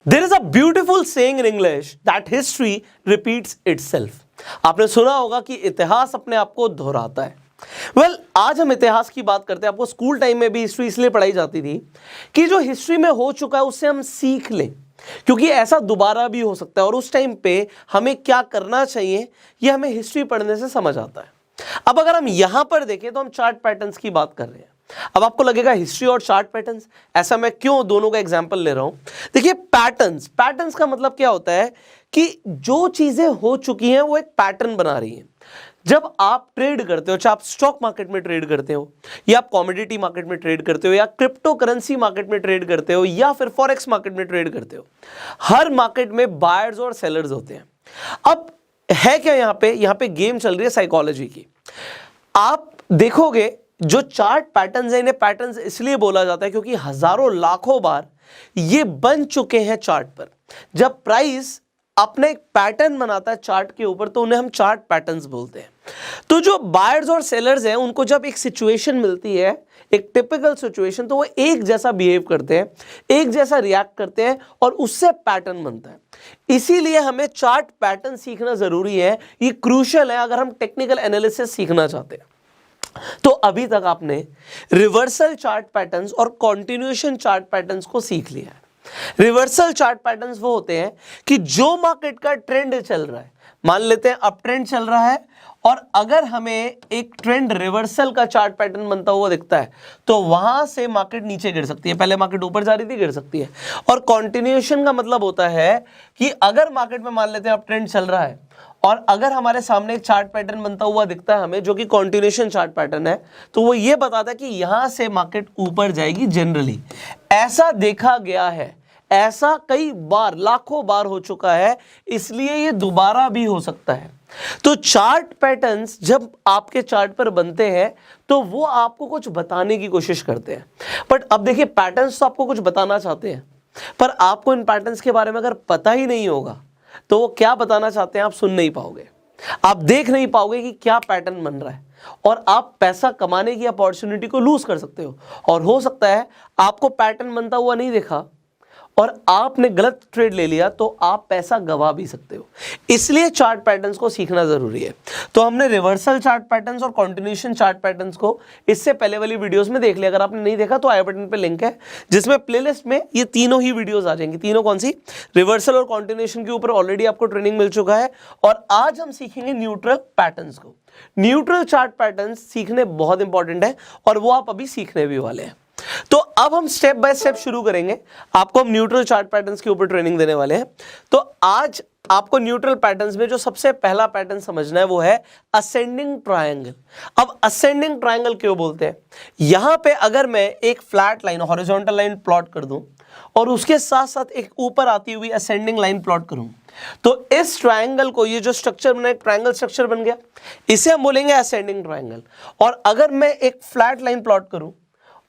There is a beautiful saying in English that history repeats itself. आपने सुना होगा कि इतिहास अपने आप को दोहराता है। आज हम इतिहास की बात करते हैं। आपको स्कूल टाइम में भी हिस्ट्री इसलिए पढ़ाई जाती थी कि जो हिस्ट्री में हो चुका है उससे हम सीख लें, क्योंकि ऐसा दोबारा भी हो सकता है और उस टाइम पे हमें क्या करना चाहिए ये हमें हिस्ट्री पढ़ने से समझ आता है। अब अगर हम यहां पर देखें तो हम चार्ट पैटर्न्स की बात कर रहे हैं। अब आपको लगेगा हिस्ट्री और चार्ट पैटर्न्स, ऐसा मैं क्यों दोनों का एग्जांपल ले रहा हूं? देखिए पैटर्न्स का मतलब क्या होता है कि जो चीजें हो चुकी हैं वो एक पैटर्न बना रही हैं। जब आप ट्रेड करते हो, चाहे आप स्टॉक मार्केट में ट्रेड करते हो या आप कमोडिटी मार्केट में ट्रेड करते हो या क्रिप्टो करेंसी मार्केट में ट्रेड करते हो या फिर फॉरेक्स मार्केट में ट्रेड करते हो, हर मार्केट में बायर्स और सेलर्स होते हैं। अब है क्या यहाँ पे गेम चल रही है साइकोलॉजी की। आप देखोगे जो चार्ट पैटर्न्स हैं, इन्हें पैटर्न्स इसलिए बोला जाता है क्योंकि हजारों लाखों बार ये बन चुके हैं चार्ट पर। जब प्राइस अपने एक पैटर्न बनाता है चार्ट के ऊपर तो उन्हें हम चार्ट पैटर्न्स बोलते हैं। तो जो बायर्स और सेलर्स हैं उनको जब एक सिचुएशन मिलती है, एक टिपिकल सिचुएशन, तो वो एक जैसा बिहेव करते हैं, एक जैसा रिएक्ट करते हैं और उससे पैटर्न बनता है। इसीलिए हमें चार्ट पैटर्न सीखना जरूरी है। ये क्रूशियल है अगर हम टेक्निकल एनालिसिस सीखना चाहते हैं। तो अभी तक आपने रिवर्सल चार्ट पैटर्न्स और कंटिन्यूएशन चार्ट पैटर्न्स को सीख लिया है। रिवर्सल चार्ट पैटर्न्स वो होते हैं कि जो मार्केट का ट्रेंड चल रहा है, मान लेते हैं अप ट्रेंड चल रहा है और अगर हमें एक ट्रेंड रिवर्सल का चार्ट पैटर्न बनता हुआ दिखता है तो वहां से मार्केट नीचे गिर सकती है। पहले मार्केट ऊपर जा रही थी, गिर सकती है। और कंटिन्यूएशन का मतलब होता है कि अगर मार्केट में मान लेते हैं अप ट्रेंड चल रहा है और अगर हमारे सामने एक चार्ट पैटर्न बनता हुआ दिखता है हमें, जो कि कंटिन्यूएशन चार्ट पैटर्न है, तो वो ये बताता है कि यहां से मार्केट ऊपर जाएगी। जनरली ऐसा देखा गया है, ऐसा कई बार, लाखों बार हो चुका है, इसलिए ये दोबारा भी हो सकता है। तो चार्ट पैटर्न्स जब आपके चार्ट पर बनते हैं तो वो आपको कुछ बताने की कोशिश करते हैं। बट अब देखिए, पैटर्न्स तो आपको कुछ बताना चाहते हैं, पर आपको इन पैटर्न्स के बारे में अगर पता ही नहीं होगा तो वो क्या बताना चाहते हैं आप सुन नहीं पाओगे, आप देख नहीं पाओगे कि क्या पैटर्न बन रहा है और आप पैसा कमाने की अपॉर्चुनिटी को लूज कर सकते हो। और हो सकता है आपको पैटर्न बनता हुआ नहीं देखा और आपने गलत ट्रेड ले लिया तो आप पैसा गवा भी सकते हो। इसलिए चार्ट पैटर्न्स को सीखना जरूरी है। तो हमने रिवर्सल चार्ट पैटर्न्स और कंटिन्यूएशन चार्ट पैटर्न्स को इससे पहले वाली वीडियोस में देख लिया। अगर आपने नहीं देखा तो आई बटन पे लिंक है जिसमें प्लेलिस्ट में ये तीनों ही वीडियोस आ जाएंगी। तीनों कौन सी? रिवर्सल और कंटिन्यूएशन के ऊपर ऑलरेडी आपको ट्रेनिंग मिल चुका है और आज हम सीखेंगे न्यूट्रल पैटर्न्स को। न्यूट्रल चार्ट पैटर्न्स सीखने बहुत इंपॉर्टेंट है और वो आप अभी सीखने भी वाले हैं। तो अब हम स्टेप बाय स्टेप शुरू करेंगे। आपको हम न्यूट्रल चार्ट पैटर्न्स के ऊपर ट्रेनिंग देने वाले हैं। तो आज आपको न्यूट्रल पैटर्न्स में जो सबसे पहला पैटर्न समझना है वो है असेंडिंग ट्रायंगल। अब असेंडिंग ट्रायंगल क्यों बोलते हैं? यहां पे अगर मैं एक flat line, horizontal line plot कर दूं और उसके साथ साथ एक ऊपर आती हुई असेंडिंग लाइन प्लॉट करूं तो इस ट्रायंगल को, ये जो स्ट्रक्चर बना, एक ट्रायंगल स्ट्रक्चर बन गया, इसे हम बोलेंगे असेंडिंग ट्रायंगल। और अगर मैं एक फ्लैट लाइन प्लॉट करूं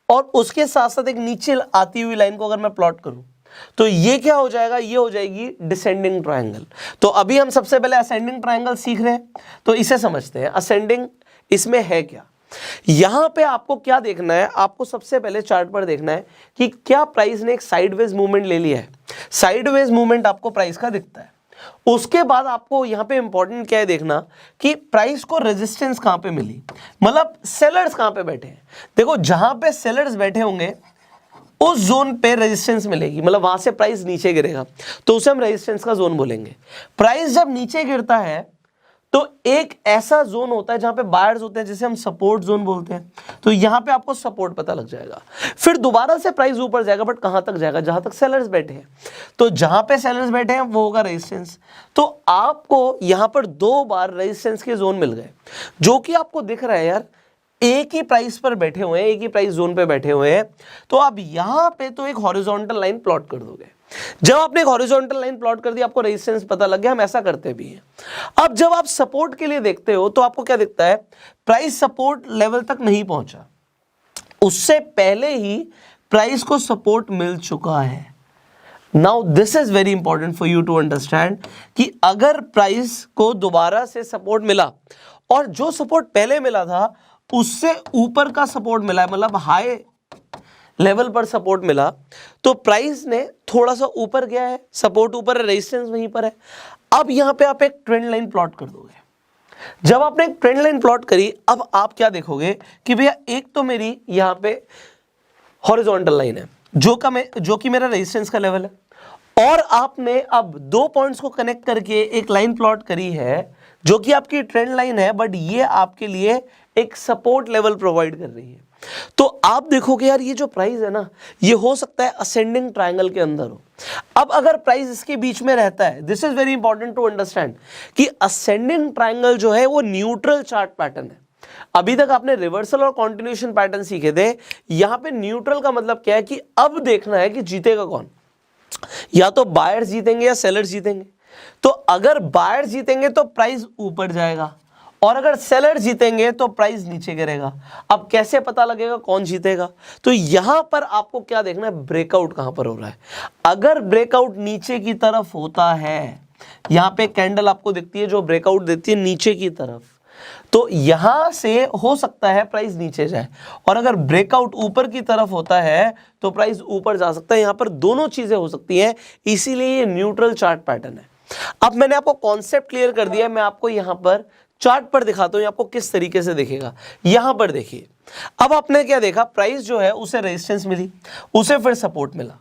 और उसके साथ साथ एक नीचे आती हुई लाइन को अगर मैं प्लॉट करूं तो ये क्या हो जाएगा? ये हो जाएगी डिसेंडिंग ट्रायंगल। तो अभी हम सबसे पहले असेंडिंग ट्रायंगल सीख रहे हैं तो इसे समझते हैं। असेंडिंग इसमें है क्या? यहां पे आपको क्या देखना है? आपको सबसे पहले चार्ट पर देखना है कि क्या प्राइस ने एक साइडवेज मूवमेंट ले लिया है। साइडवेज मूवमेंट आपको प्राइस का दिखता है। उसके बाद आपको यहां पे इंपॉर्टेंट क्या है देखना कि प्राइस को रेजिस्टेंस कहां पे मिली, मतलब सेलर्स कहां पे बैठे हैं। देखो, जहां पे सेलर्स बैठे होंगे उस जोन पे रेजिस्टेंस मिलेगी, मतलब वहां से प्राइस नीचे गिरेगा तो उसे हम रेजिस्टेंस का जोन बोलेंगे। प्राइस जब नीचे गिरता है तो एक ऐसा जोन होता है जहां पे बायर्स होते हैं, जिसे हम सपोर्ट जोन बोलते हैं। तो यहां पे आपको सपोर्ट पता लग जाएगा। फिर दोबारा से प्राइस ऊपर जाएगा, बट कहां तक जाएगा? जहां तक सेलर्स बैठे हैं। तो जहां पे सेलर्स बैठे हैं वो होगा रेजिस्टेंस। तो आपको यहां पर 2 बार रेजिस्टेंस के जोन मिल गए, जो कि आपको दिख रहा है यार, एक ही प्राइस पर बैठे हुए हैं, एक ही प्राइस जोन पे बैठे हुए हैं। तो आप यहां पे तो एक हॉरिजॉन्टल लाइन प्लॉट कर दोगे। जब आपने एक हॉरिजॉन्टल लाइन प्लॉट कर दी, आपको रेजिस्टेंस पता लग गया, हम ऐसा करते भी हैं। अब जब आप सपोर्ट के लिए देखते हो तो आपको क्या दिखता है? प्राइस सपोर्ट लेवल तक नहीं पहुंचा, उससे पहले ही प्राइस को सपोर्ट मिल चुका है। Now this is very important for you to understand कि अगर प्राइस को दोबारा से सपोर्ट मिला और जो सपोर्ट पहले मिला था उससे ऊपर का सपोर्ट मिला है, मतलब हाई लेवल पर सपोर्ट मिला तो प्राइस ने थोड़ा सा ऊपर गया है, सपोर्ट ऊपर है, रेजिस्टेंस वहीं पर है। अब यहां पे आप एक ट्रेंड लाइन प्लॉट कर दोगे। जब आपने एक ट्रेंड लाइन प्लॉट करी, अब आप क्या देखोगे कि भैया एक तो मेरी यहां पे हॉरिजॉन्टल लाइन है जो कि मेरा रेजिस्टेंस का लेवल है, और आपने अब दो पॉइंट्स को कनेक्ट करके एक लाइन प्लॉट करी है जो कि आपकी ट्रेंड लाइन है, बट ये आपके लिए एक सपोर्ट लेवल प्रोवाइड कर रही है। तो आप देखोगे यार ये जो प्राइस है ना, ये हो सकता है असेंडिंग ट्रायंगल के अंदर हो। अब अगर प्राइस इसके बीच में रहता है, this is very important to understand कि असेंडिंग ट्रायंगल जो है वो न्यूट्रल चार्ट पैटर्न है। अभी तक आपने रिवर्सल और कॉन्टिन्यूएशन पैटर्न सीखे थे, यहां पे न्यूट्रल का मतलब क्या है कि अब देखना है कि जीतेगा कौन, या तो बायर्स जीतेंगे या सेलर्स जीतेंगे। तो अगर बायर्स जीतेंगे तो प्राइस ऊपर जाएगा, और अगर सेलर जीतेंगे तो प्राइस नीचे गिरेगा। अब कैसे पता लगेगा कौन जीतेगा? तो यहां पर आपको क्या देखना है, ब्रेकआउट कहां पर हो रहा है। अगर ब्रेकआउट नीचे की तरफ होता है, यहां पे कैंडल आपको दिखती है जो ब्रेकआउट देती है नीचे की तरफ, तो यहां से हो सकता है प्राइस नीचे जाए, और अगर ब्रेकआउट ऊपर की तरफ होता है तो प्राइस ऊपर जा सकता है। यहां पर दोनों चीजें हो सकती हैं, इसीलिए ये न्यूट्रल चार्ट पैटर्न है। अब मैंने आपको कॉन्सेप्ट क्लियर कर दिया, मैं आपको यहां पर चार्ट पर दिखाता हूं आपको किस तरीके से दिखेगा। यहां पर देखिए, अब आपने क्या देखा, प्राइस जो है उसे रेजिस्टेंस मिली, उसे फिर सपोर्ट मिला,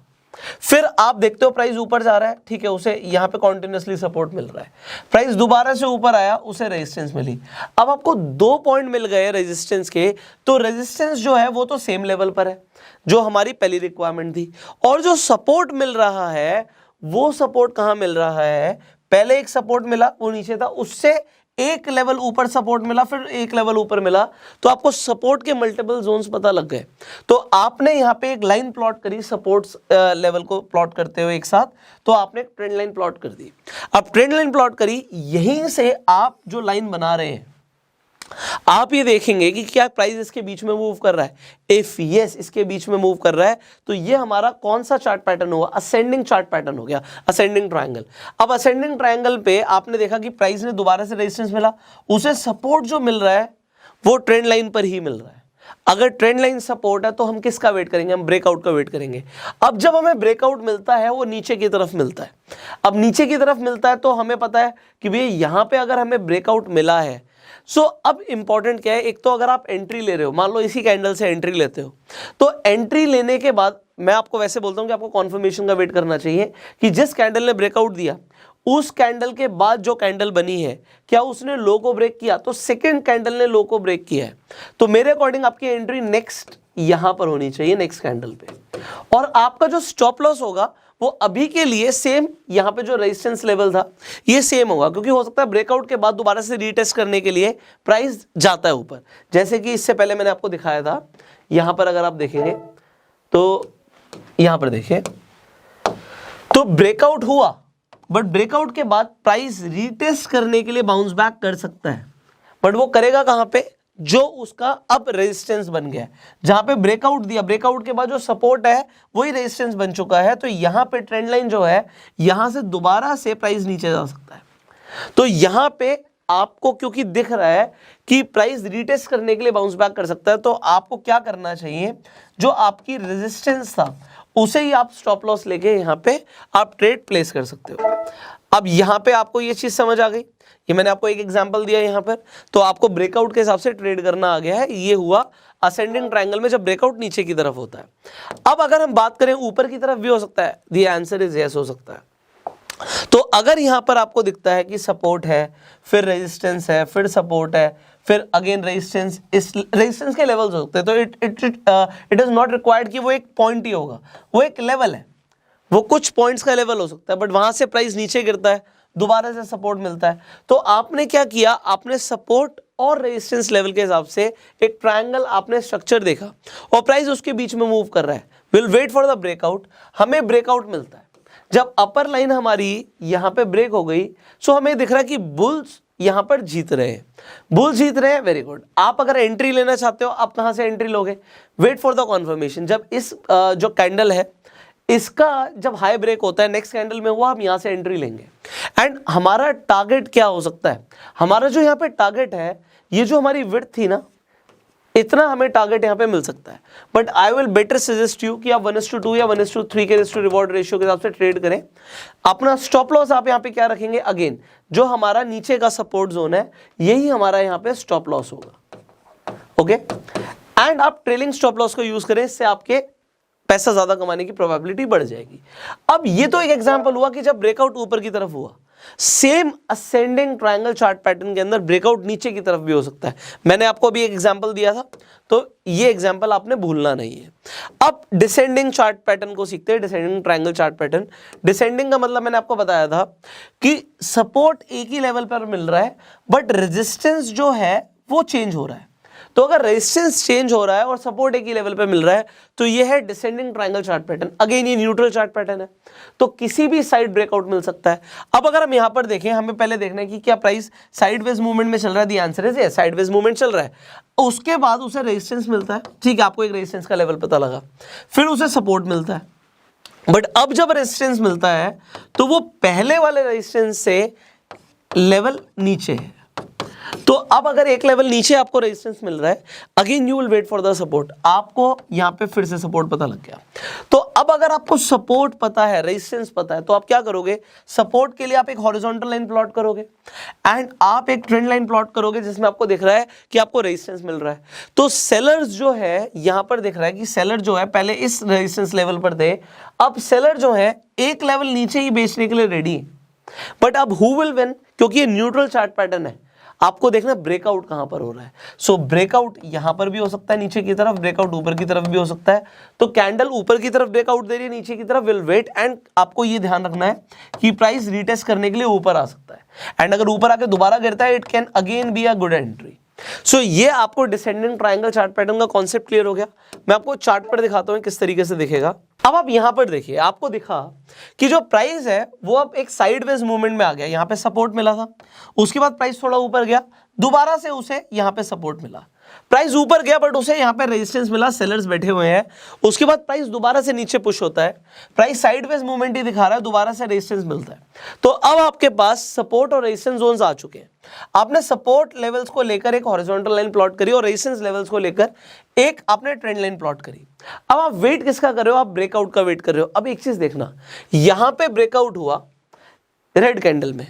फिर आप देखते हो प्राइस ऊपर जा रहा है, ठीक है, उसे यहां पे कॉन्टिन्यूसली सपोर्ट मिल रहा है, प्राइस दोबारा से ऊपर आया, उसे रेजिस्टेंस मिली। अब आपको दो पॉइंट मिल गए रेजिस्टेंस के, तो रेजिस्टेंस जो है वो तो सेम लेवल पर है जो हमारी पहली रिक्वायरमेंट थी, और जो सपोर्ट मिल रहा है वो सपोर्ट कहां मिल रहा है, पहले एक सपोर्ट मिला वो नीचे था, उससे एक लेवल ऊपर सपोर्ट मिला, फिर एक लेवल ऊपर मिला, तो आपको सपोर्ट के मल्टीपल जोन्स पता लग गए। तो आपने यहां पे एक लाइन प्लॉट करी सपोर्ट्स लेवल को प्लॉट करते हुए एक साथ, तो आपने एक ट्रेंड लाइन प्लॉट कर दी। अब ट्रेंड लाइन प्लॉट करी, यहीं से आप जो लाइन बना रहे हैं आप ये देखेंगे कि क्या प्राइस इसके बीच में मूव कर रहा है। इफ यस इसके बीच में मूव कर रहा है तो ये हमारा कौन सा चार्ट पैटर्न हुआ, असेंडिंग चार्ट पैटर्न हो गया, असेंडिंग ट्रायंगल। अब असेंडिंग ट्रायंगल पे आपने देखा कि प्राइस ने दोबारा से रेजिस्टेंस मिला, उसे सपोर्ट जो मिल रहा है वो ट्रेंड लाइन पर ही मिल रहा है। अगर ट्रेंड लाइन सपोर्ट है तो हम किसका वेट करेंगे, हम ब्रेकआउट का वेट करेंगे। अब जब हमें ब्रेकआउट मिलता है वो नीचे की तरफ मिलता है, अब नीचे की तरफ मिलता है तो हमें पता है कि भैया यहां पे अगर हमें ब्रेकआउट मिला है, सो अब इंपॉर्टेंट क्या है, एक तो अगर आप एंट्री ले रहे हो, मान लो इसी कैंडल से एंट्री लेते हो, तो एंट्री लेने के बाद मैं आपको वैसे बोलता हूं कि आपको कॉन्फर्मेशन का वेट करना चाहिए कि जिस कैंडल ने ब्रेकआउट दिया उस कैंडल के बाद जो कैंडल बनी है क्या उसने लो को ब्रेक किया, तो सेकेंड कैंडल ने लो को ब्रेक किया है, तो मेरे अकॉर्डिंग आपकी एंट्री नेक्स्ट यहां पर होनी चाहिए, नेक्स्ट कैंडल पे। और आपका जो स्टॉप लॉस होगा वो अभी के लिए सेम, यहां पे जो रेजिस्टेंस लेवल था ये सेम होगा, क्योंकि हो सकता है ब्रेकआउट के बाद दोबारा से रीटेस्ट करने के लिए प्राइस जाता है ऊपर, जैसे कि इससे पहले मैंने आपको दिखाया था। यहां पर अगर आप देखेंगे तो यहां पर देखिए, तो ब्रेकआउट हुआ, बट ब्रेकआउट के बाद प्राइस रीटेस्ट करने के लिए बाउंस बैक कर सकता है, बट वो करेगा कहां पे, जो उसका अब रेजिस्टेंस बन गया, जहां पे ब्रेकआउट दिया, ब्रेकआउट के बाद जो सपोर्ट है वही रेजिस्टेंस बन चुका है, तो यहां पे ट्रेंड लाइन जो है यहां से दोबारा से प्राइस नीचे जा सकता है। तो यहां पे आपको क्योंकि दिख रहा है कि प्राइस रीटेस्ट करने के लिए बाउंस बैक कर सकता है, तो आपको क्या करना चाहिए, जो आपकी रेजिस्टेंस था उसे ही आप स्टॉप लॉस लेके यहां पे आप ट्रेड प्लेस कर सकते हो। अब यहां पे आपको ये चीज समझ आ गई, ये मैंने आपको एक एग्जांपल दिया यहां पर, तो आपको ब्रेकआउट के हिसाब से ट्रेड करना आ गया है। ये हुआ असेंडिंग ट्रायंगल में जब ब्रेकआउट नीचे की तरफ होता है। अब अगर हम बात करें ऊपर की तरफ भी हो सकता है, द आंसर इज यस, हो सकता है। तो अगर यहां पर आपको दिखता है कि सपोर्ट है, फिर रेजिस्टेंस है, फिर सपोर्ट है, फिर अगेन रेजिस्टेंस, इस रेजिस्टेंस के लेवल्स हो सकते हैं, तो इट इज नॉट रिक्वायर्ड कि वो एक पॉइंट ही होगा, वो एक लेवल है, वो कुछ पॉइंट्स का लेवल हो सकता है, बट वहां से प्राइस नीचे गिरता है, दोबारा से सपोर्ट मिलता है। तो आपने क्या किया, आपने सपोर्ट और रेजिस्टेंस लेवल के हिसाब से एक ट्रायंगल आपने स्ट्रक्चर देखा और प्राइस उसके बीच में मूव कर रहा है, will wait for the breakout, हमें ब्रेकआउट मिलता है। जब अपर लाइन हमारी यहां पे ब्रेक हो गई, सो हमें दिख रहा है कि बुल्स यहां पर जीत रहे हैं, बुल्स जीत रहे हैं, वेरी गुड। आप अगर एंट्री लेना चाहते हो, आप कहां से एंट्री लोगे, वेट फॉर द कॉन्फर्मेशन। जब इस जो कैंडल है इसका जब हाई ब्रेक होता है, नेक्स्ट कैंडल में हुआ, हम यहां से एंट्री लेंगे। एंड हमारा टारगेट क्या हो सकता है, हमारा जो यहां पे टारगेट है, ये जो हमारी विड्थ थी ना, इतना हमें टारगेट यहाँ पे मिल सकता है। But I will better suggest you कि आप 1:2 या 1:3 के रिस्क टू रिवॉर्ड रेशियो के हिसाब से ट्रेड करें। अपना स्टॉप लॉस आप यहाँ पे क्या रखेंगे, अगेन जो हमारा नीचे का सपोर्ट जोन है यही हमारा यहाँ पे स्टॉप लॉस होगा। ओके, एंड आप ट्रेलिंग स्टॉप लॉस को यूज करें, इससे आपके पैसा ज्यादा कमाने की प्रोबेबिलिटी बढ़ जाएगी। अब ये तो एक एग्जांपल हुआ कि जब ब्रेकआउट ऊपर की तरफ हुआ, same ascending triangle chart pattern के अंदर ब्रेकआउट नीचे की तरफ भी हो सकता है। मैंने आपको अभी एक एग्जांपल दिया था, तो ये एग्जांपल आपने भूलना नहीं है। अब डिसेंडिंग चार्ट पैटर्न को सीखते हैं, descending triangle chart pattern. Descending का मतलब मैंने आपको बताया था कि सपोर्ट एक ही लेवल पर मिल रहा है बट रेजिस्टेंस जो है वो चेंज हो रहा है। तो अगर रेजिस्टेंस चेंज हो रहा है और सपोर्ट एक ही लेवल पे मिल रहा है तो ये है descending triangle chart pattern. Again ये न्यूट्रल चार्ट पैटर्न है, तो किसी भी साइड ब्रेकआउट मिल सकता है। अब अगर हम यहां पर देखें, हमें पहले देखना है कि क्या प्राइस साइडवेज मूवमेंट में चल रहा है। The answer is yes, sideways movement चल रहा है। उसके बाद उसे रेजिस्टेंस मिलता है, ठीक है, आपको एक रेजिस्टेंस का लेवल पता लगा, फिर उसे सपोर्ट मिलता है। बट अब जब रेजिस्टेंस मिलता है तो वो पहले वाले रेजिस्टेंस से लेवल नीचे है। तो अब अगर एक लेवल नीचे आपको रेजिस्टेंस मिल रहा है, again you will wait for the support. आपको यहां पे फिर से सपोर्ट पता लग गया। तो अब अगर आपको सपोर्ट पता है, रेजिस्टेंस पता है, तो आप क्या करोगे, सपोर्ट के लिए आप एक हॉरिजॉन्टल लाइन प्लॉट करोगे एंड आप एक ट्रेंड लाइन प्लॉट करोगे जिसमें आपको दिख रहा है कि आपको रेजिस्टेंस मिल रहा है। तो सेलर्स जो है यहां पर दिख रहा है कि सेलर जो है पहले इस रेजिस्टेंस लेवल पर थे, अब सेलर जो है एक लेवल नीचे ही बेचने के लिए रेडी है। बट अब हु विल विन, क्योंकि ये न्यूट्रल चार्ट पैटर्न है, आपको देखना ब्रेकआउट कहां पर हो रहा है। सो ब्रेकआउट यहां पर भी हो सकता है नीचे की तरफ, ब्रेकआउट ऊपर की तरफ भी हो सकता है। तो कैंडल ऊपर की तरफ ब्रेकआउट दे रही है, नीचे की तरफ विल वेट, एंड आपको ये ध्यान रखना है कि प्राइस रीटेस्ट करने के लिए ऊपर आ सकता है, एंड अगर ऊपर आके दोबारा गिरता है it can again be a good entry. So ये आपको डिसेंडिंग ट्रायंगल चार्ट पैटर्न का कॉन्सेप्ट क्लियर हो गया। मैं आपको चार्ट पर दिखाता हूं किस तरीके से दिखेगा। अब आप यहां पर देखिए, आपको दिखा कि जो प्राइस है वो अब एक साइडवेज मूवमेंट में आ गया। यहां पे सपोर्ट मिला था, उसके बाद प्राइस थोड़ा ऊपर गया, दोबारा से उसे यहां पे सपोर्ट मिला, प्राइस ऊपर गया बट उसे यहां पे रेजिस्टेंस मिला, सेलर्स बैठे हुए हैं। उसके बाद प्राइस दोबारा से नीचे पुश होता है, प्राइस साइडवेज मूवमेंट ही दिखा रहा है, दोबारा से रेजिस्टेंस मिलता है। तो अब आपके पास सपोर्ट और रेजिस्टेंस जोन्स आ चुके हैं। आपने सपोर्ट लेवल्स को लेकर एक हॉरिजॉन्टल लाइन प्लॉट करी और रेजिस्टेंस लेवल्स को लेकर एक आपने ट्रेंड लाइन प्लॉट करी। अब आप वेट किसका कर रहे हो, आप ब्रेकआउट का वेट कर रहे हो। अब एक चीज देखना, यहां पे ब्रेकआउट हुआ रेड कैंडल में,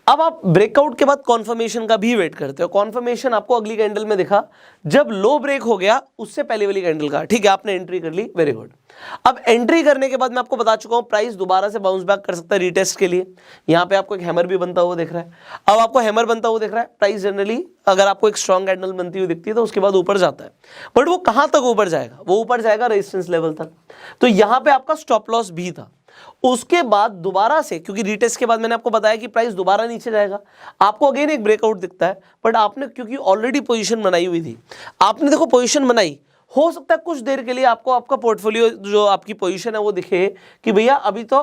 अब आप ब्रेकआउट के बाद कॉन्फर्मेशन का भी वेट करते हो। कॉन्फर्मेशन आपको अगली कैंडल में दिखा जब लो ब्रेक हो गया उससे पहले वाली कैंडल का, ठीक है, आपने एंट्री कर ली, वेरी गुड। अब एंट्री करने के बाद मैं आपको बता चुका हूं प्राइस दोबारा से बाउंस बैक कर सकता है रीटेस्ट के लिए। यहां पे आपको एक हैमर भी बनता हुआ दिख रहा है। अब आपको हैमर बनता हुआ दिख रहा है, प्राइस जनरली अगर आपको एक स्ट्रॉन्ग कैंडल बनती हुई दिखती है तो उसके बाद ऊपर जाता है, बट वो कहां तक ऊपर जाएगा, वो ऊपर जाएगा रेजिस्टेंस लेवल तक। तो यहां पे आपका स्टॉप लॉस भी था। उसके बाद दोबारा से, क्योंकि रीटेस्ट के बाद मैंने आपको बताया कि प्राइस दोबारा नीचे जाएगा, आपको अगेन एक ब्रेकआउट दिखता है, बट आपने क्योंकि ऑलरेडी पोजीशन बनाई हुई थी, आपने देखो पोजीशन बनाई, हो सकता है कुछ देर के लिए आपको आपका पोर्टफोलियो जो आपकी पोजीशन है वो दिखे कि भैया अभी तो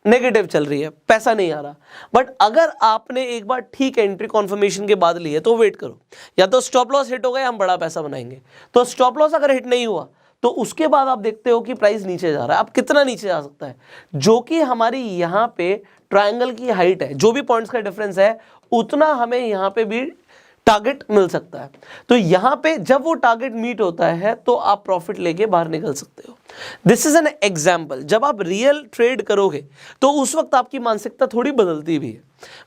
नेगेटिव चल रही है, पैसा नहीं आ रहा। बट अगर आपने एक बार ठीक एंट्री कॉन्फर्मेशन के बाद ली है तो वेट करो, या तो स्टॉप लॉस हिट हो गया, हम बड़ा पैसा बनाएंगे। तो स्टॉप लॉस अगर हिट नहीं हुआ तो उसके बाद आप देखते हो कि प्राइस नीचे जा रहा है। अब कितना नीचे जा सकता है, जो कि हमारी यहां पे ट्रायंगल की हाइट है, जो भी पॉइंट्स का डिफरेंस है उतना हमें यहां पे भी टारगेट मिल सकता है। तो यहां पे जब वो टारगेट मीट होता है तो आप प्रॉफिट लेके बाहर निकल सकते हो। This is an example. जब आप रियल ट्रेड करोगे तो उस वक्त आपकी मानसिकता थोड़ी बदलती भी है,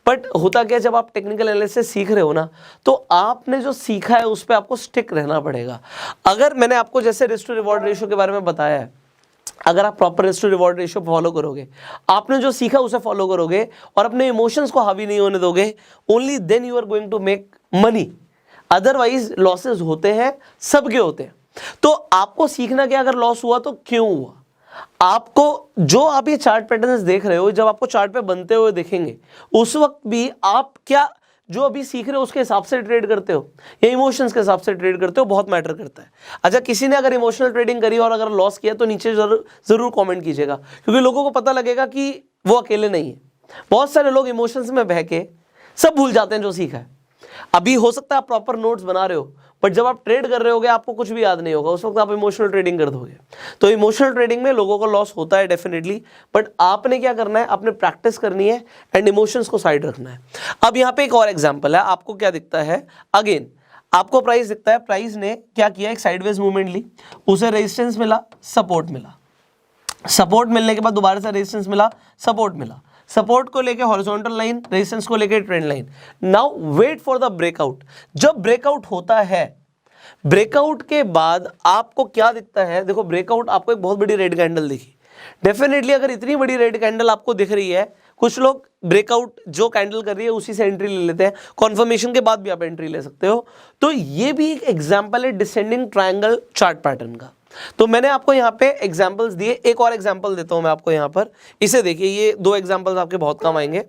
बट होता क्या, जब आप टेक्निकल एनालिसिस सीख रहे हो ना, तो आपने जो सीखा है उस पर आपको स्टिक रहना पड़ेगा। अगर मैंने आपको जैसे रिस्क टू रिवॉर्ड रेशियो के बारे में बताया है, अगर आप proper risk to reward ratio follow करोगे, आपने जो सीखा उसे फॉलो करोगे और अपने इमोशंस को हावी नहीं होने दोगे, only then you are going to make money. Otherwise losses होते हैं, सबके होते हैं। तो आपको सीखना क्या, अगर लॉस हुआ तो क्यों हुआ। आपको जो आप ये चार्ट पैटर्न्स देख रहे हो, जब आपको चार्ट पे बनते हुए देखेंगे उस वक्त भी आप क्या जो अभी सीख रहे हो उसके हिसाब से ट्रेड करते हो या इमोशंस के हिसाब से ट्रेड करते हो, बहुत मैटर करता है। अच्छा, किसी ने अगर इमोशनल ट्रेडिंग करी और अगर लॉस किया तो नीचे जरूर कमेंट कीजिएगा, क्योंकि लोगों को पता लगेगा कि वो अकेले नहीं है। बहुत सारे लोग इमोशंस में बह के सब भूल जाते हैं जो सीखा है। अभी हो सकता है आप प्रॉपर नोट्स बना रहे हो, बट जब आप ट्रेड कर रहे होगे आपको कुछ भी याद नहीं होगा, उस वक्त आप इमोशनल ट्रेडिंग कर दोगे। तो इमोशनल ट्रेडिंग में लोगों को लॉस होता है डेफिनेटली, बट आपने क्या करना है, आपने प्रैक्टिस करनी है एंड इमोशंस को साइड रखना है। अब यहाँ पे एक और एग्जांपल है, आपको क्या दिखता है, अगेन आपको प्राइस दिखता है, प्राइस ने क्या किया, एक साइडवेज मूवमेंट ली, उसे रेजिस्टेंस मिला, सपोर्ट मिला, सपोर्ट मिलने के बाद दोबारा से रेजिस्टेंस मिला, सपोर्ट मिला, सपोर्ट को लेके हॉरिजॉन्टल लाइन, रेजिस्टेंस को लेके trend line. Now wait for the breakout. जब ब्रेकआउट होता है, ब्रेकआउट के बाद आपको क्या दिखता है, देखो ब्रेकआउट आपको एक बहुत बड़ी रेड कैंडल दिखी, डेफिनेटली अगर इतनी बड़ी रेड कैंडल आपको दिख रही है, कुछ लोग ब्रेकआउट जो कैंडल कर रही है उसी से एंट्री ले लेते हैं, कॉन्फर्मेशन के बाद भी आप एंट्री ले सकते हो। तो ये भी एक एग्जांपल है डिसेंडिंग ट्रायंगल चार्ट पैटर्न का। तो मैंने आपको यहाँ पे एग्जांपल्स दिए, एक और एग्जांपल देता हूं मैं आपको यहाँ पर, इसे देखिए, ये दो एग्जांपल्स आपके बहुत काम आएंगे।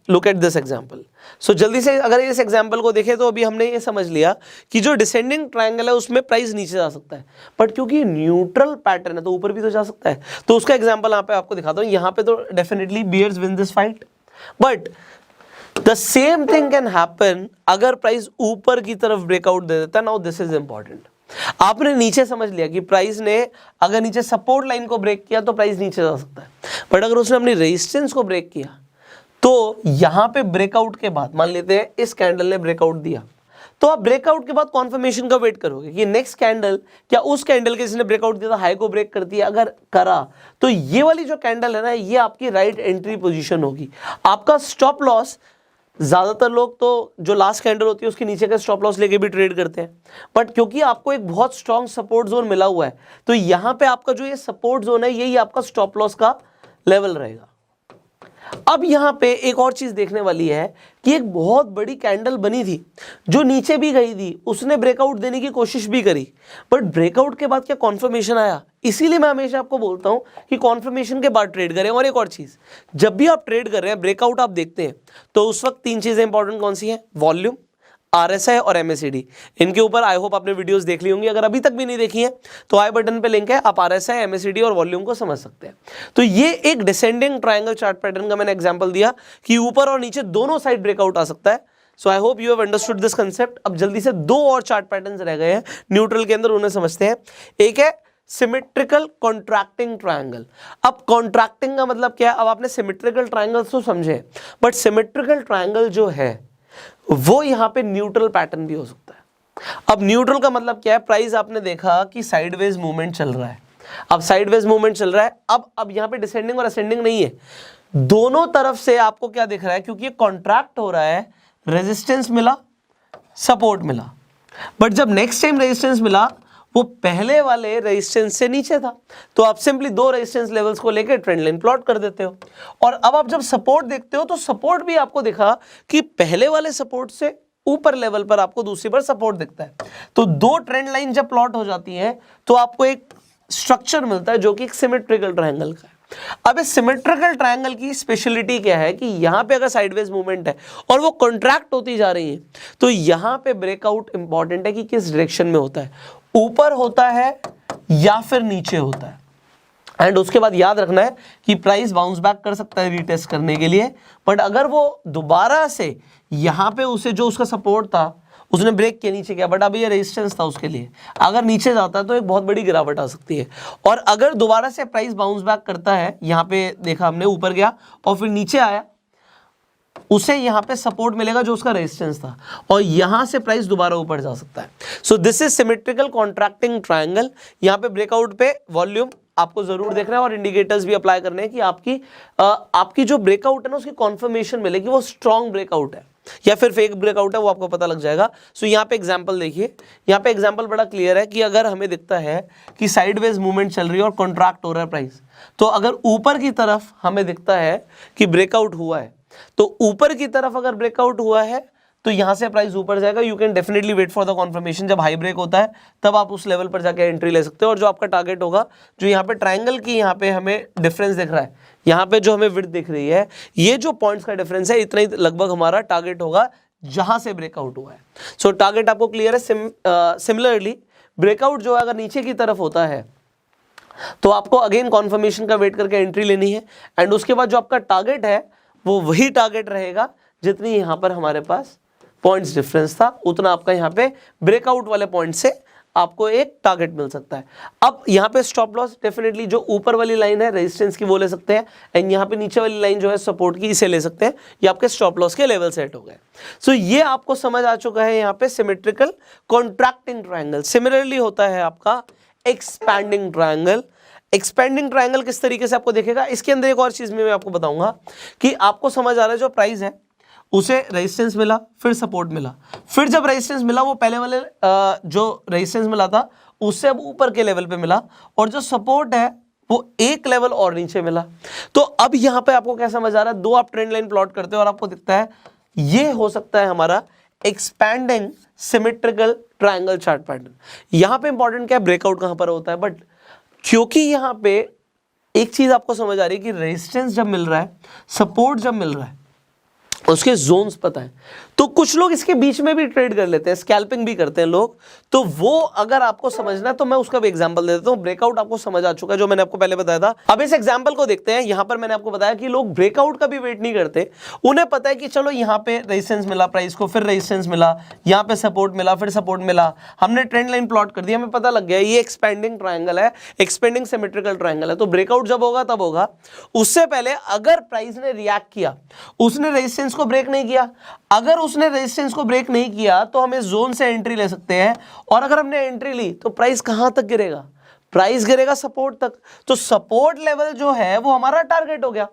Look at this example. So जल्दी से अगर इस एग्जांपल को देखें तो अभी हमने ये समझ लिया कि जो डिसेंडिंग ट्रायंगल है उसमें प्राइस नीचे जा सकता है, बट क्योंकि न्यूट्रल पैटर्न है तो ऊपर भी तो जा सकता है। तो उसका एग्जांपल यहाँ पे आपको दिखाता हूँ। यहाँ पे तो definitely bears win this fight, but the same thing can happen अगर प्राइस ऊपर की तरफ ब्रेकआउट दे देता है। Now this is important. आपने नीचे समझ लिया कि प्राइस ने अगर नीचे सपोर्ट लाइन को ब्रेक किया तो प्राइस नीचे जा सकता है, बट अगर उसने अपनी रेजिस्टेंस को ब्रेक किया तो यहां पे ब्रेकआउट के बाद, मान लेते हैं इस कैंडल ने ब्रेकआउट दिया, तो आप ब्रेकआउट के बाद कॉन्फर्मेशन का वेट करोगे कि नेक्स्ट कैंडल क्या उस कैंडल के जिसने ब्रेकआउट दिया था हाई को ब्रेक करती है। अगर करा तो ये वाली जो कैंडल है ना, ये आपकी राइट एंट्री पोजीशन होगी। आपका स्टॉप लॉस, ज्यादातर लोग तो जो लास्ट कैंडल होती है उसके नीचे का स्टॉप लॉस लेके भी ट्रेड करते हैं, बट क्योंकि आपको एक बहुत स्ट्रॉन्ग सपोर्ट जोन मिला हुआ है तो यहां पे आपका जो ये सपोर्ट जोन है यही आपका स्टॉप लॉस का लेवल रहेगा। अब यहां पे एक और चीज देखने वाली है कि एक बहुत बड़ी कैंडल बनी थी जो नीचे भी गई थी, उसने ब्रेकआउट देने की कोशिश भी करी, बट ब्रेकआउट के बाद क्या कॉन्फर्मेशन आया। इसीलिए मैं हमेशा आपको बोलता हूं कि कॉन्फर्मेशन के बाद ट्रेड करें। और एक और चीज, जब भी आप ट्रेड कर रहे हैं, ब्रेकआउट आप देखते हैं तो उस वक्त तीन चीजें इंपॉर्टेंट कौन सी हैं, वॉल्यूम, RSI और MACD। इनके ऊपर आई होप आपने वीडियोस देख ली होंगी, अगर अभी तक भी नहीं देखी है तो आई बटन पे लिंक है, आप RSI, MACD और वॉल्यूम को समझ सकते हैं। तो ये एक डिसेंडिंग ट्रायंगल चार्ट पैटर्न का मैंने एग्जांपल दिया कि ऊपर और नीचे दोनों साइड ब्रेकआउट आ सकता है। So I hope you have understood this concept. अब जल्दी से दो और चार्ट पैटर्न्स रह गए हैं न्यूट्रल के अंदर, उन्हें समझते हैं। एक है सिमेट्रिकल कॉन्ट्रैक्टिंग ट्रायंगल। अब कॉन्ट्रैक्टिंग का मतलब क्या है, अब आपने सिमेट्रिकल ट्रायंगल्स तो समझे, बट सिमेट्रिकल ट्रायंगल जो है वो यहां पे न्यूट्रल पैटर्न भी हो सकता है। अब न्यूट्रल का मतलब क्या है, प्राइस आपने देखा कि साइडवेज मूवमेंट चल रहा है, अब साइडवेज मूवमेंट चल रहा है, अब यहां पे डिसेंडिंग और असेंडिंग नहीं है, दोनों तरफ से आपको क्या दिख रहा है, क्योंकि ये कॉन्ट्रैक्ट हो रहा है, रेजिस्टेंस मिला, सपोर्ट मिला, बट जब नेक्स्ट टाइम रेजिस्टेंस मिला वो पहले वाले रेजिस्टेंस से नीचे था, तो आप सिंपली दो रेजिस्टेंस लेवल्स को लेकर ट्रेंड लाइन प्लॉट कर देते हो। और अब आप जब सपोर्ट देखते हो तो सपोर्ट भी आपको दिखा कि पहले वाले सपोर्ट से ऊपर लेवल पर आपको दूसरी बार सपोर्ट दिखता है। तो दो ट्रेंड लाइन जब प्लॉट हो जाती हैं तो आपको एक स्ट्रक्चर मिलता है जो कि एक सिमेट्रिकल ट्रायंगल का है। अब इस सिमेट्रिकल ट्रायंगल की स्पेशलिटी क्या है कि यहां पे अगर साइडवेज मूवमेंट है और वो कॉन्ट्रैक्ट होती जा रही है तो यहां पे ब्रेकआउट इंपॉर्टेंट है कि किस डायरेक्शन में होता है, ऊपर होता है या फिर नीचे होता है। एंड उसके बाद याद रखना है कि प्राइस बाउंस बैक कर सकता है रीटेस्ट करने के लिए, बट अगर वो दोबारा से यहां पे उसे जो उसका सपोर्ट था उसने ब्रेक के नीचे किया, बट अभी ये रेजिस्टेंस था उसके लिए, अगर नीचे जाता है तो एक बहुत बड़ी गिरावट आ सकती है। और अगर दोबारा से प्राइस बाउंस बैक करता है, यहां पे देखा हमने ऊपर गया और फिर नीचे आया, उसे यहां पे सपोर्ट मिलेगा जो उसका रेजिस्टेंस था, और यहां से प्राइस दोबारा ऊपर जा सकता है। So this is symmetrical contracting triangle. यहां पे ब्रेकआउट पे वॉल्यूम आपको जरूर देखना है और इंडिकेटर्स भी अप्लाई करने हैं कि आपकी जो ब्रेकआउट है ना उसकी कॉन्फर्मेशन मिलेगी वो स्ट्रॉन्ग ब्रेकआउट है या फिर फेक ब्रेकआउट है, वो आपको पता लग जाएगा। सो यहाँ पे एग्जांपल देखिए, यहाँ पे एग्जांपल बड़ा क्लियर है कि अगर हमें दिखता है कि साइडवेज मूवमेंट चल रही है और कॉन्ट्रैक्ट हो रहा है प्राइस, तो अगर ऊपर की तरफ हमें दिखता है कि ब्रेकआउट हुआ है, तो ऊपर की तरफ अगर ब्रेकआउट हुआ है तो यहां से प्राइस ऊपर जाएगा। You can definitely wait for the confirmation. जब हाई ब्रेक होता है तब आप उस लेवल पर जाके एंट्री ले सकते हो। और जो आपका टारगेट होगा, जो यहाँ पे ट्रायंगल की यहाँ पे हमें डिफरेंस दिख रहा है, यहाँ पे जो हमें विड्थ दिख रही है, ये जो पॉइंट्स का डिफरेंस है, इतना ही लगभग हमारा टारगेट होगा जहां से ब्रेकआउट हुआ है। सो टारगेट आपको क्लियर है। सिमिलरली ब्रेकआउट जो अगर नीचे की तरफ होता है तो आपको अगेन कॉन्फर्मेशन का वेट करके एंट्री लेनी है, एंड उसके बाद जो आपका टारगेट है वो वही टारगेट रहेगा जितनी यहाँ पर हमारे पास पॉइंट्स डिफरेंस था, उतना आपका यहाँ पे ब्रेकआउट वाले पॉइंट से आपको एक टारगेट मिल सकता है। अब यहाँ पे स्टॉप लॉस डेफिनेटली जो ऊपर वाली लाइन है रेजिस्टेंस की वो ले सकते हैं, एंड यहाँ पे नीचे वाली लाइन जो है सपोर्ट की, इसे ले सकते हैं। ये आपके स्टॉप लॉस के लेवल सेट हो गए। सो ये आपको समझ आ चुका है यहाँ पे सिमेट्रिकल कॉन्ट्रैक्टिंग ट्रायंगल। सिमिलरली होता है आपका एक्सपैंडिंग ट्रायंगल। एक्सपेंडिंग ट्रायंगल किस तरीके से आपको देखेगा, इसके अंदर एक और चीज मैं आपको बताऊंगा कि आपको समझ आ रहा है जो प्राइस है उसे रेजिस्टेंस मिला, फिर सपोर्ट मिला, फिर जब रेजिस्टेंस मिला वो पहले वाले जो रेजिस्टेंस मिला था उससे अब ऊपर के लेवल पे मिला, और जो सपोर्ट है वो एक लेवल और नीचे मिला। तो अब यहां पे आपको क्या समझ आ रहा है, दो आप ट्रेंड लाइन प्लॉट करते हो और आपको दिखता है ये हो सकता है हमारा expanding symmetrical triangle chart pattern. यहां पे इंपॉर्टेंट क्या है, ब्रेकआउट कहां पर होता है, बट क्योंकि यहां पे एक चीज आपको समझ आ रही है कि रेजिस्टेंस जब मिल रहा है, सपोर्ट जब मिल रहा है, उसके जोन्स पता है, तो कुछ लोग इसके बीच में भी ट्रेड कर लेते हैं, स्कैल्पिंग भी करते हैं लोग। तो वो अगर आपको समझना है तो मैं उसका भी एग्जांपल दे देता हूं। ब्रेकआउट आपको समझ आ चुका है जो मैंने आपको पहले बताया था। अब इस एग्जांपल को देखते हैं। यहां पर मैंने आपको बताया कि लोग ब्रेकआउट का भी वेट नहीं करते, उन्हें पता है कि चलो यहां पे रेजिस्टेंस मिला प्राइस को, फिर रेजिस्टेंस मिला, यहां पे सपोर्ट मिला, फिर सपोर्ट मिला, हमने ट्रेंड लाइन प्लॉट कर दिया, हमें पता लग गया ये एक्सपेंडिंग ट्रायंगल है, एक्सपेंडिंग सिमेट्रिकल ट्रायंगल है। तो ब्रेकआउट जब होगा तब होगा, उससे पहले अगर प्राइस ने रिएक्ट किया, उसने रेजिस्टेंस को ब्रेक नहीं किया, अगर उसने रेजिस्टेंस को ब्रेक नहीं किया तो हम इस जोन से एंट्री ले सकते हैं, और अगर हमने एंट्री ली तो प्राइस कहां तक गिरेगा, प्राइस गिरेगा सपोर्ट तक। तो सपोर्ट लेवल जो है वो हमारा टारगेट हो गया।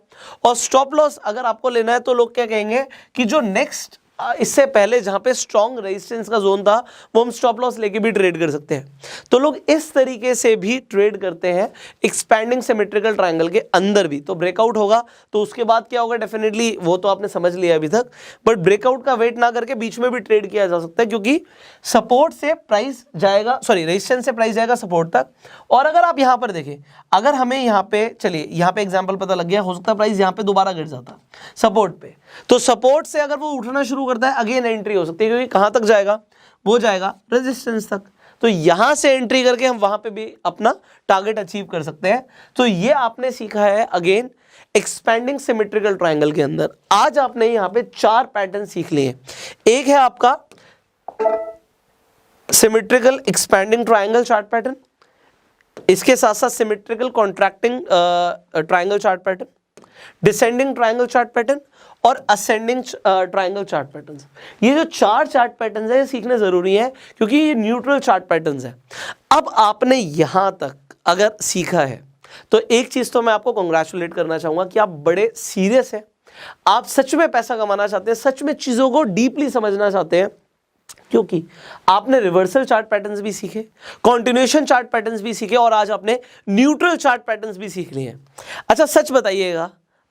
और स्टॉप लॉस अगर आपको लेना है तो लोग क्या कहेंगे कि जो नेक्स्ट इससे पहले जहां पे स्ट्रॉन्ग रेजिस्टेंस का जोन था वो हम स्टॉप लॉस लेके भी ट्रेड कर सकते हैं। तो लोग इस तरीके से भी ट्रेड करते हैं एक्सपैंडिंग सिमेट्रिकल ट्रायंगल के अंदर भी। तो ब्रेकआउट होगा तो उसके बाद क्या होगा, डेफिनेटली वो तो आपने समझ लिया अभी तक, बट ब्रेकआउट का वेट ना करके बीच में भी ट्रेड किया जा सकता है, क्योंकि सपोर्ट से प्राइस जाएगा, सॉरी रेजिस्टेंस से प्राइस जाएगा सपोर्ट तक। और अगर आप यहां पर देखें, अगर हमें यहां पे, चलिए यहां पे एग्जांपल पता लग गया, हो सकता है प्राइस यहां पे दोबारा गिर जाता सपोर्ट पे, तो सपोर्ट से अगर वो उठना शुरू करता है अगेन एंट्री हो सकती है, क्योंकि कहां तक जाएगा, वो जाएगा रेजिस्टेंस तक। तो यहां से एंट्री करके हम वहां पे भी अपना टारगेट अचीव कर सकते हैं। तो ये आपने सीखा है अगेन एक्सपेंडिंग सिमेट्रिकल ट्रायंगल के अंदर। आज आपने यहां पे 4 पैटर्न सीख लिए। एक है आपका symmetrical expanding triangle chart pattern, इसके साथ साथ symmetrical contracting triangle chart pattern, descending triangle chart pattern और असेंडिंग ट्रायंगल चार्ट पैटर्न्स। ये जो 4 चार्ट पैटर्न्स हैं ये सीखने जरूरी है, क्योंकि ये न्यूट्रल चार्ट पैटर्न्स हैं। अब आपने यहां तक अगर सीखा है तो एक चीज तो मैं आपको कॉन्ग्रेचुलेट करना चाहूंगा कि आप बड़े सीरियस हैं, आप सच में पैसा कमाना चाहते हैं, सच में चीजों को डीपली समझना चाहते हैं, क्योंकि आपने रिवर्सल चार्ट पैटर्न्स भी सीखे, कॉन्टिन्यूएशन चार्ट पैटर्न्स भी सीखे, और आज आपने न्यूट्रल चार्ट पैटर्न्स भी सीख लिए हैं। अच्छा सच बताइएगा,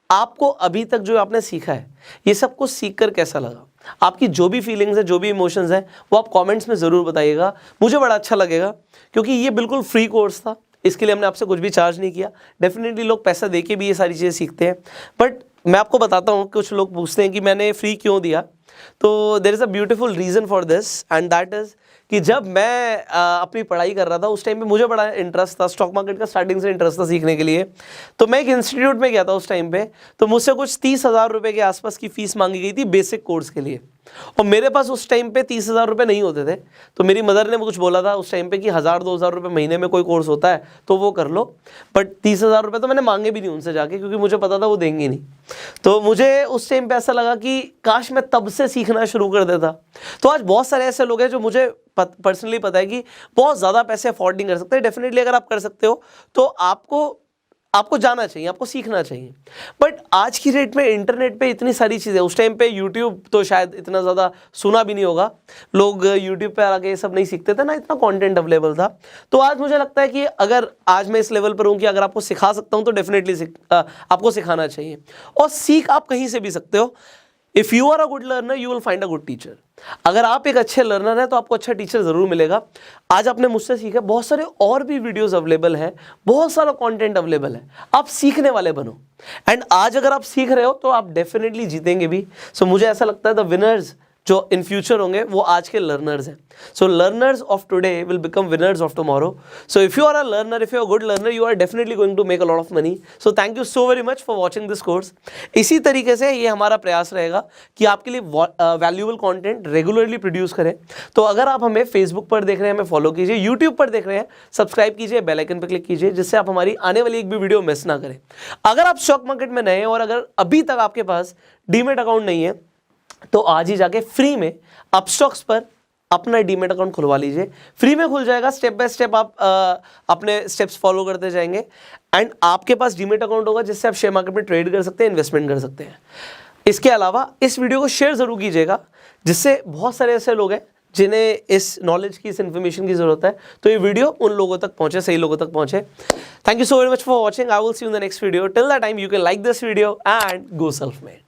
आपको अभी तक जो आपने सीखा है ये सब कुछ सीखकर कैसा लगा? आपकी जो भी फीलिंग्स है, जो भी इमोशंस हैं, वो आप कमेंट्स में ज़रूर बताइएगा। मुझे बड़ा अच्छा लगेगा, क्योंकि ये बिल्कुल फ्री कोर्स था, इसके लिए हमने आपसे कुछ भी चार्ज नहीं किया। डेफिनेटली लोग पैसा दे के भी ये सारी चीज़ें सीखते हैं, बट मैं आपको बताता हूँ, कुछ लोग पूछते हैं कि मैंने फ्री क्यों दिया, तो there is a beautiful reason for this, and that is कि जब मैं अपनी पढ़ाई कर रहा था उस टाइम पे मुझे बड़ा इंटरेस्ट था, स्टॉक मार्केट का स्टार्टिंग से इंटरेस्ट था सीखने के लिए। तो मैं एक इंस्टीट्यूट में गया था उस टाइम पे, तो मुझसे कुछ 30,000 रुपये के आसपास की फ़ीस मांगी गई थी बेसिक कोर्स के लिए, और मेरे पास उस टाइम पे 30,000 रुपये नहीं होते थे। तो मेरी मदर ने कुछ बोला था उस टाइम पे कि 1,000-2,000 रुपये महीने में कोई कोर्स होता है तो वो कर लो, बट 30,000 रुपये तो मैंने मांगे भी नहीं उनसे जाके, क्योंकि मुझे पता था वो देंगे नहीं। तो मुझे उस टाइम पे ऐसा लगा कि काश मैं तब से सीखना शुरू कर देता। तो आज बहुत सारे ऐसे लोग हैं जो मुझे पर्सनली पता है कि बहुत ज़्यादा पैसे अफोर्ड नहीं कर सकते। डेफिनेटली अगर आप कर सकते हो तो आपको जाना चाहिए, आपको सीखना चाहिए। बट आज की डेट में इंटरनेट पे इतनी सारी चीज़ें, उस टाइम पे यूट्यूब तो शायद इतना ज़्यादा सुना भी नहीं होगा, लोग यूट्यूब पे आके ये सब नहीं सीखते थे ना, इतना कंटेंट अवेलेबल था। तो आज मुझे लगता है कि अगर आज मैं इस लेवल पर हूँ कि अगर आपको सिखा सकता हूँ तो डेफिनेटली आपको सिखाना चाहिए, और सीख आप कहीं से भी सकते हो। If you are a good learner you will find a good teacher. अगर आप एक अच्छे लर्नर हैं तो आपको अच्छा टीचर ज़रूर मिलेगा। आज आपने मुझसे सीखा, बहुत सारे और भी वीडियोस अवेलेबल हैं, बहुत सारा कंटेंट अवेलेबल है, आप सीखने वाले बनो। एंड आज अगर आप सीख रहे हो तो आप डेफिनेटली जीतेंगे भी। सो मुझे ऐसा लगता है द विनर्स जो इन फ्यूचर होंगे वो आज के लर्नर्स हैं. So learners of today will become winners of tomorrow. So if you are a learner, if you are good learner, you are definitely going to make a lot of money. So thank you so very much for watching this course. इसी तरीके से ये हमारा प्रयास रहेगा कि आपके लिए वैल्यूएबल कंटेंट रेगुलरली प्रोड्यूस करें. तो अगर आप हमें फेसबुक पर देख रहे हैं, हमें फॉलो कीजिए. यूट्यूब पर देख रहे हैं, सब्सक्राइब कीजिए, बेल आइकन पर क्लिक कीजिए, जिससे आप हमारी आने वाली एक भी वीडियो मिस ना करें. अगर आप स्टॉक मार्केट में नए हैं और अगर अभी तक आपके पास डीमेट अकाउंट नहीं है, तो आज ही जाके फ्री में अपस्टॉक्स पर अपना डीमेट अकाउंट खुलवा लीजिए. फ्री में खुल जाएगा. स्टेप बाय स्टेप आप अपने स्टेप्स फॉलो करते जाएंगे एंड आपके पास डीमेट अकाउंट होगा, जिससे आप शेयर मार्केट में ट्रेड कर सकते हैं, इन्वेस्टमेंट कर सकते हैं. इसके अलावा इस वीडियो को शेयर जरूर कीजिएगा, जिससे बहुत सारे ऐसे लोग हैं जिन्हें इस नॉलेज की, इस इन्फॉर्मेशन की जरूरत है. तो ये वीडियो उन लोगों तक पहुंचे, सही लोगों तक पहुंचे. Thank you so very much for watching. I will see you in the next video. Till that time you can like this video and go self made.